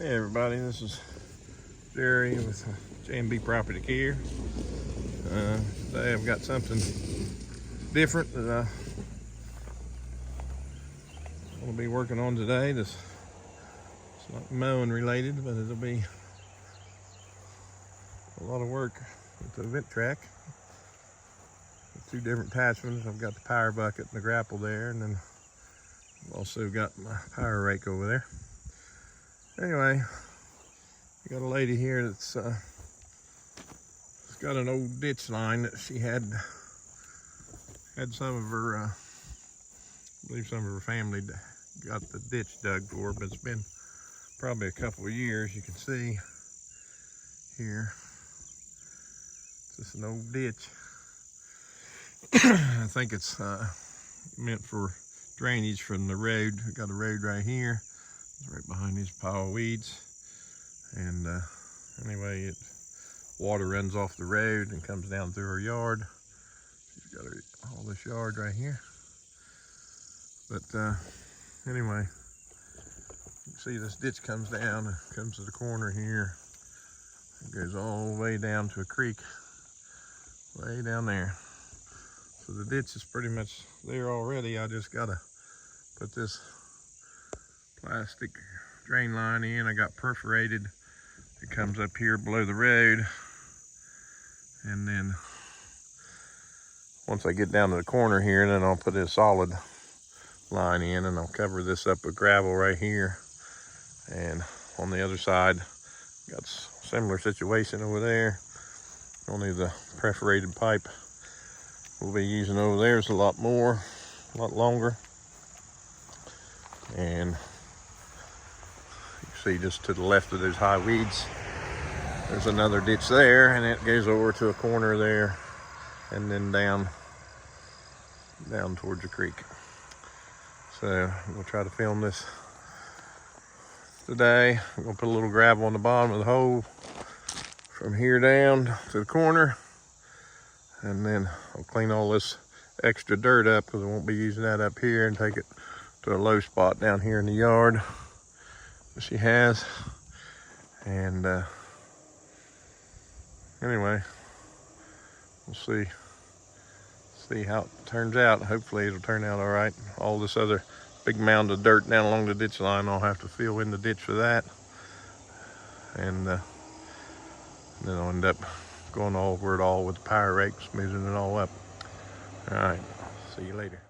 Hey everybody, this is Jerry with J&B Property Care. Today I've got something different that I will be working on today. It's not mowing related, but it'll be a lot of work with the Ventrac. Two different attachments. I've got the power bucket and the grapple there, and then I've also got my power rake over there. Anyway, we got a lady here that's got an old ditch line that she had some of her, I believe some of her family got the ditch dug for, but it's been probably a couple of years. You can see here, it's just an old ditch. I think it's meant for drainage from the road. We got a road right here. It's right behind these pile of weeds. And anyway, water runs off the road and comes down through her yard. She's got all this yard right here. But anyway, you can see this ditch comes down, comes to the corner here. It goes all the way down to a creek, way down there. So the ditch is pretty much there already. I just gotta put this plastic drain line in. I got perforated. It comes up here below the road, and then once I get down to the corner here, then I'll put a solid line in, and I'll cover this up with gravel right here. And on the other side, got a similar situation over there. Only the perforated pipe we'll be using over there is a lot longer. And see, just to the left of those high weeds, there's another ditch there, and it goes over to a corner there, and then down towards the creek. So we'll try to film this today. I'm gonna put a little gravel on the bottom of the hole from here down to the corner, and then I'll clean all this extra dirt up, because I won't be using that up here, and take it to a low spot down here in the yard that she has. And anyway, we'll see how it turns out. Hopefully it'll turn out all right. All this other big mound of dirt down along the ditch line, I'll have to fill in the ditch for that, and then I'll end up going over it all with the power rake, smoothing it all up. All right, see you later.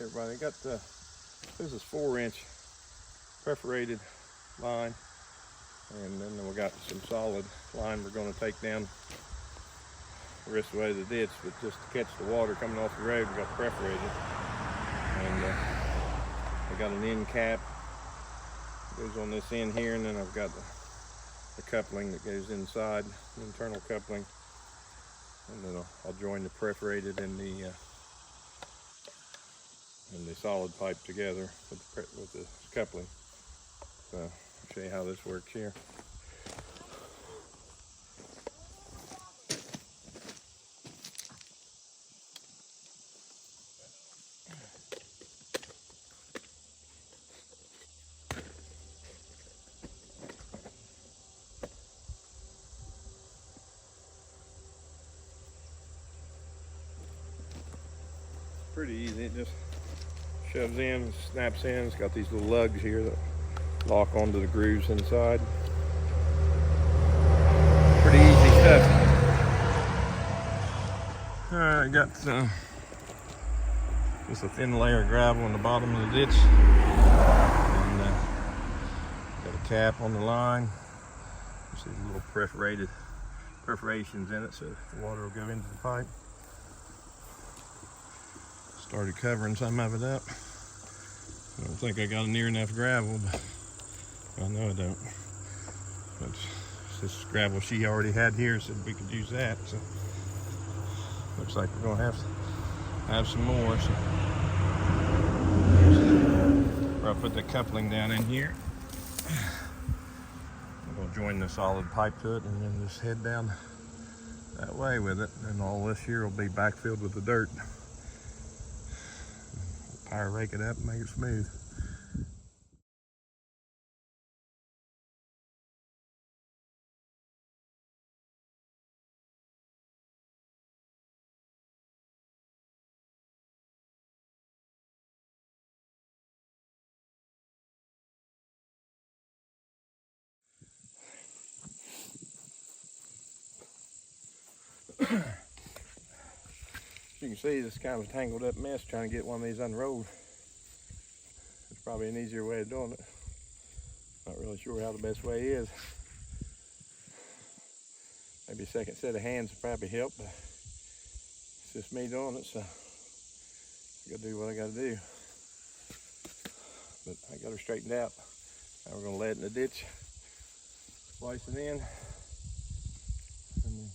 everybody. Got this is 4-inch perforated line, and then we got some solid line we're going to take down the rest of the way to the ditch, but just to catch the water coming off the road, we got perforated. And I got an end cap goes on this end here, and then I've got the coupling that goes inside, the internal coupling, and then I'll join the perforated and the solid pipe together with the coupling. So I'll show you how this works here. Pretty easy, it just shoves in, snaps in. It's got these little lugs here that lock onto the grooves inside. Pretty easy stuff. Alright, got just a thin layer of gravel on the bottom of the ditch. And got a cap on the line. You see the little perforations in it so the water will go into the pipe. Started covering some of it up. I don't think I got near enough gravel, but I know I don't. But this gravel she already had here said we could use that, so looks like we're gonna have some more. So I'll put the coupling down in here. I'm gonna join the solid pipe to it and then just head down that way with it. And all this here will be backfilled with the dirt. Power rake it up and make it smooth. You can see this kind of tangled up mess trying to get one of these unrolled. It's probably an easier way of doing it. Not really sure how the best way is. Maybe a second set of hands would probably help, but it's just me doing it, so I gotta do what I gotta do. But I got her straightened out. Now we're gonna lay it in the ditch, splice it in, and then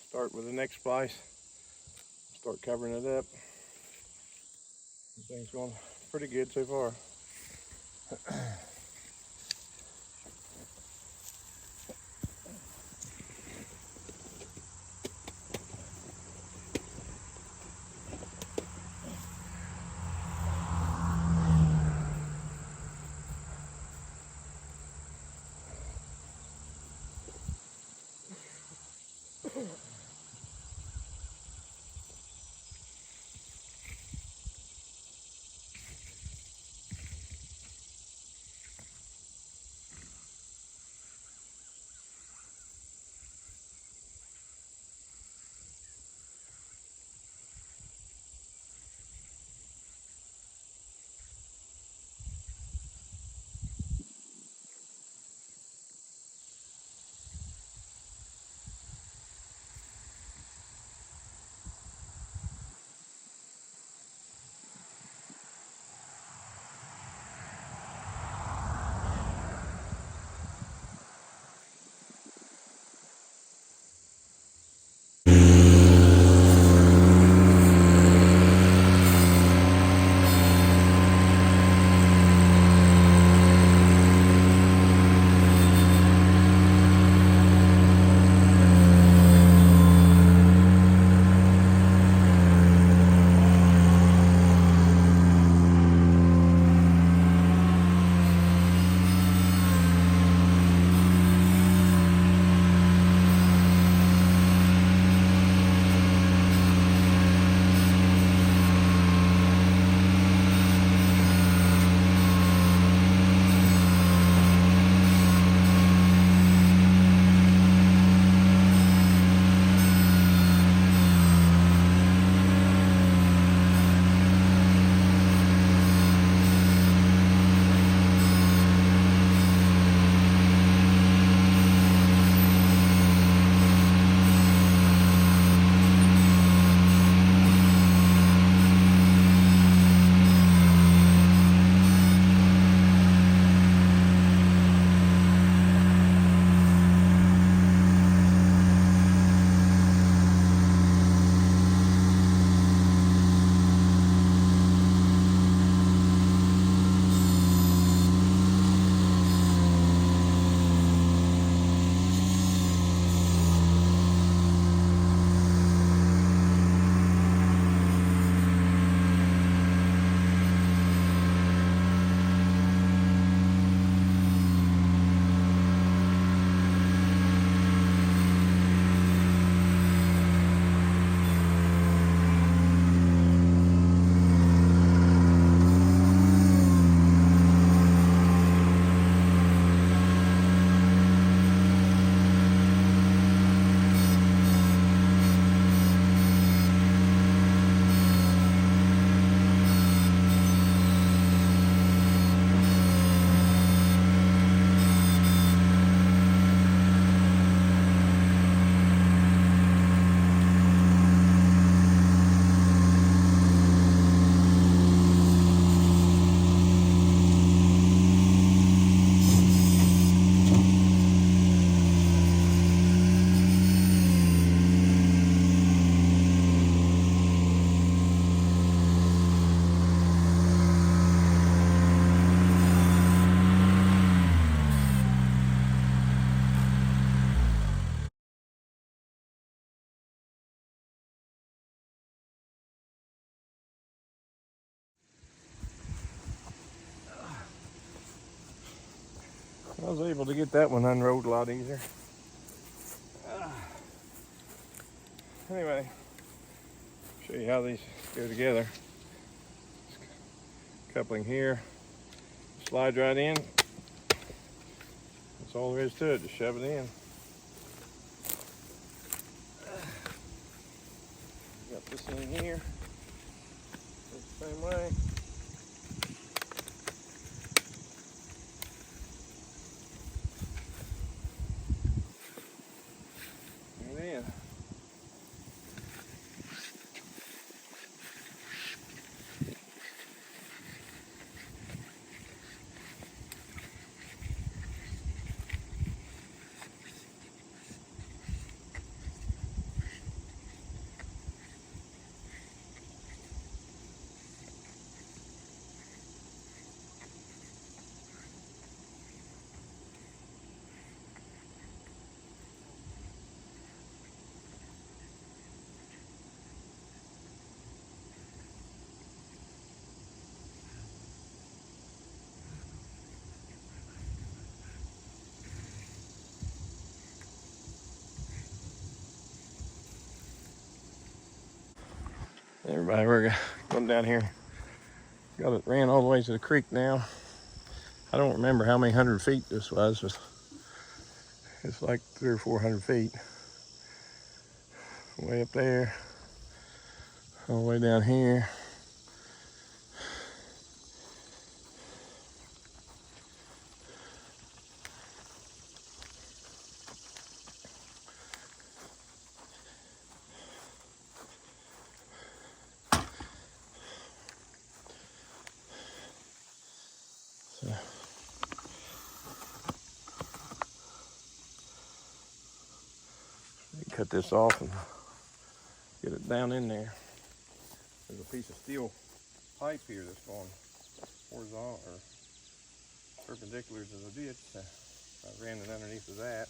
start with the next splice. Start covering it up. Everything's going pretty good so far. I was able to get that one unrolled a lot easier. Anyway, show you how these go together. Coupling here, slide right in. That's all there is to it, just shove it in. Got this in here, the same way. And then, everybody, we're going down here. Got it ran all the way to the creek now. I don't remember how many 100 feet this was, but it's like 300 or 400 feet. Way up there, all the way down here. So, cut this off and get it down in there. There's a piece of steel pipe here that's going horizontal or perpendicular to the ditch. So I ran it underneath of that.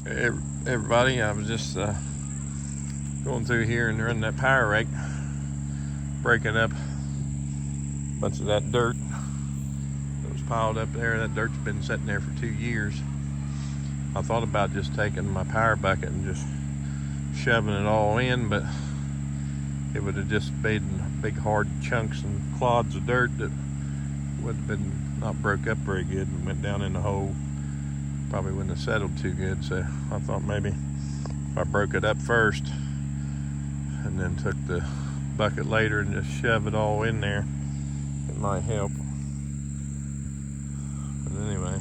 Hey, everybody, I was just going through here and running that power rake, breaking up a bunch of that dirt that was piled up there. That dirt's been sitting there for 2 years. I thought about just taking my power bucket and just shoving it all in, but it would have just made big hard chunks and clods of dirt that would have been not broke up very good and went down in the hole. Probably wouldn't have settled too good, so I thought maybe if I broke it up first and then took the bucket later and just shove it all in there, it might help. But anyway,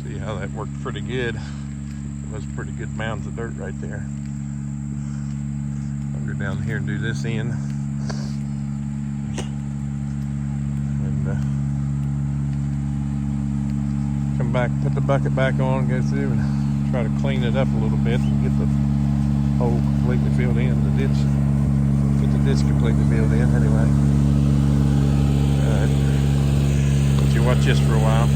see how that worked pretty good. It was pretty good mounds of dirt right there. I'll go down here and do this end. And come back, put the bucket back on, go through and try to clean it up a little bit and get the hole completely filled in, the ditch, get the ditch completely filled in anyway. Alright, let you watch this for a while.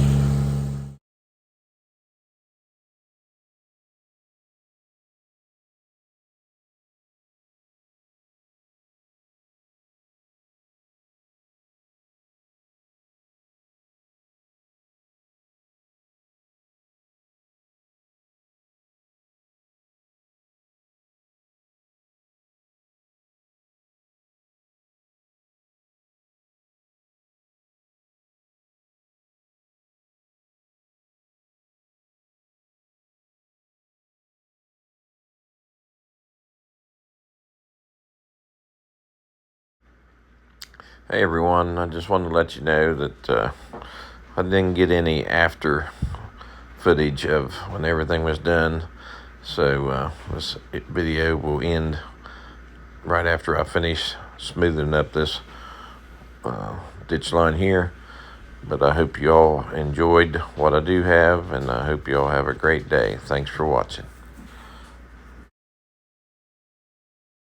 Hey everyone, I just wanted to let you know that I didn't get any after footage of when everything was done, so this video will end right after I finish smoothing up this ditch line here. But I hope you all enjoyed what I do have, and I hope you all have a great day. Thanks for watching.